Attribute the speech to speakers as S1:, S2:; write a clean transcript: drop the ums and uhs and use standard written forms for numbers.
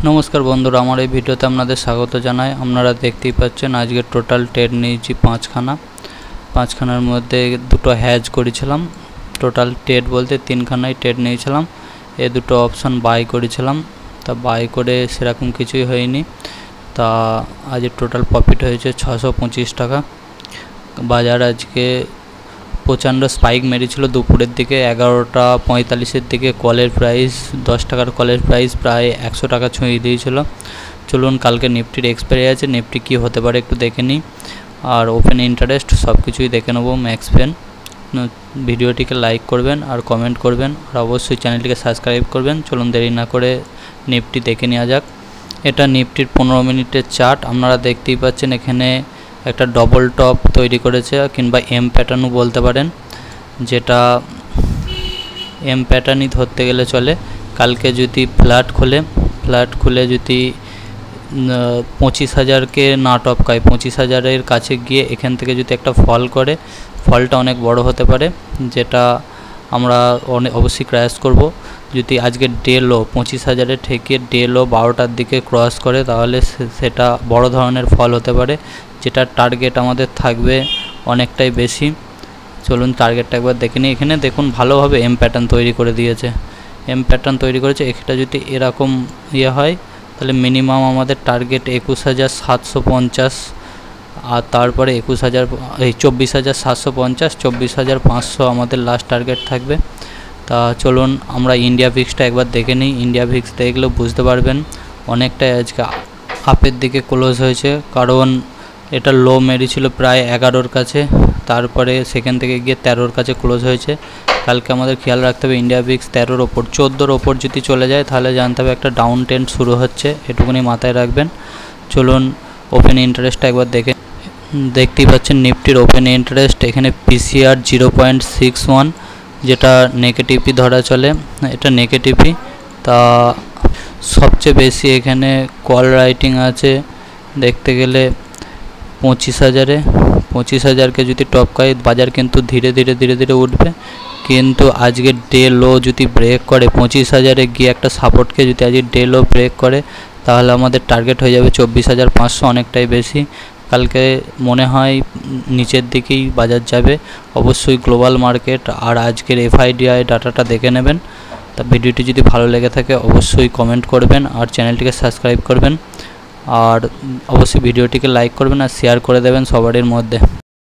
S1: नमस्कार बंधुरा आमार এই ভিডিওতে আপনাদের স্বাগত জানাই। আপনারা দেখতেই পাচ্ছেন আজকে টোটাল ট্রেড নিয়েছি পাঁচখানার মধ্যে দুটো হ্যাজ করেছিলাম। টোটাল ট্রেড বলতে তিনখানাই ট্রেড নিয়েছিলাম। এই দুটো অপশন বাই করেছিলাম, তা বাই করে সেরকম কিছুই হয়নি। তা আজ টোটাল প্রফিট হয়েছে 625 টাকা। বাজার আজকে প্রচণ্ড স্পাইক মেরেছিল দুপুরের দিকে 11টা 45-এর দিকে। কলের প্রাইস 10 টাকার কলের প্রাইস প্রায় 100 টাকা ছুঁয়ে দিয়েছিল। চলুন কালকে নিফটির এক্সপায়ারি আছে, নিফটি কী হতে পারে একটু দেখে নিই, আর ওপেন ইন্টারেস্ট সব কিছুই দেখে নেবো। ম্যাক্স পেন ভিডিওটিকে লাইক করবেন আর কমেন্ট করবেন, আর অবশ্যই চ্যানেলটিকে সাবস্ক্রাইব করবেন। চলুন দেরি না করে নিফটি দেখে নেওয়া যাক। এটা নিফটির 15 মিনিটের চার্ট। আপনারা দেখতেই পাচ্ছেন এখানে একটা ডবল টপ তৈরি করেছে, কিংবা এম প্যাটার্নও বলতে পারেন, যেটা এম প্যাটার্নই ধরতে গেলে চলে। কালকে যদি ফ্ল্যাট খুলে যদি 25,000-কে না টপকায়, 25,000-এর কাছে গিয়ে এখান থেকে যদি একটা ফল করে, ফলটা অনেক বড় হতে পারে, যেটা আমরা অবশ্যই ক্র্যাশ করব। যদি আজকে ডে লো 25,000-এর থেকে ডে লো 12টার দিকে ক্রস করে, তাহলে সেটা বড় ধরনের ফল হতে পারে, যেটার টার্গেট আমাদের থাকবে অনেকটাই বেশি। চলুন টার্গেটটা একবার দেখে নিই। এখানে দেখুন ভালোভাবে এম প্যাটার্ন তৈরি করে দিয়েছে, এম প্যাটার্ন তৈরি করেছে। এটা যদি এরকম হয় তাহলে মিনিমাম আমাদের টার্গেট 21,750, আর তারপরে 24,750, 24,500 আমাদের লাস্ট টার্গেট থাকবে। তা চলুন আমরা ইন্ডিয়া ভিক্সটা একবার দেখে নিই। ইন্ডিয়া ভিক্স দেখলেও বুঝতে পারবেন অনেকটাই আজকে আপের দিকে ক্লোজ হয়েছে, কারণ এটা লো মেরেছিল প্রায় 11-র কাছে, তারপরে সেখান থেকে গিয়ে 13-র কাছে ক্লোজ হয়েছে। কালকে আমাদের খেয়াল রাখতে হবে ইন্ডিয়া ভিক্স 13-র ওপর, 14-র ওপর যদি চলে যায় তাহলে জানতে হবে একটা ডাউন ট্রেন্ড শুরু হচ্ছে, এটুকুনি মাথায় রাখবেন। চলুন ওপেন ইন্টারেস্টটা একবার দেখতেই পাচ্ছেন নিফটির ওপেন ইন্টারেস্ট এখানে পিসিআর 0.61, যেটা নেগেটিভই ধরা চলে, এটা নেগেটিভই। তা সবচেয়ে বেশি এখানে কল রাইটিং আছে দেখতে গেলে 25,000-এ। 25,000-কে যদি টপকায় বাজার কিন্তু ধীরে ধীরে উঠবে, কিন্তু আজকে ডে লো যদি ব্রেক করে 25,000-এ গিয়ে একটা সাপোর্টকে যদি আজকে ডে লো ব্রেক করে, তাহলে আমাদের টার্গেট হয়ে যাবে 24,500, অনেকটাই বেশি। কালকে মনে হয় নিচের দিকেই বাজার যাবে। অবশ্যই গ্লোবাল মার্কেট আর আজকের এফআইডিআই ডাটাটা দেখে নেবেন। তা ভিডিওটি যদি ভালো লেগে থাকে অবশ্যই কমেন্ট করবেন আর চ্যানেলটিকে সাবস্ক্রাইব করবেন, আর অবশ্যই ভিডিওটিকে লাইক করবেন আর শেয়ার করে দেবেন সবারই মধ্যে।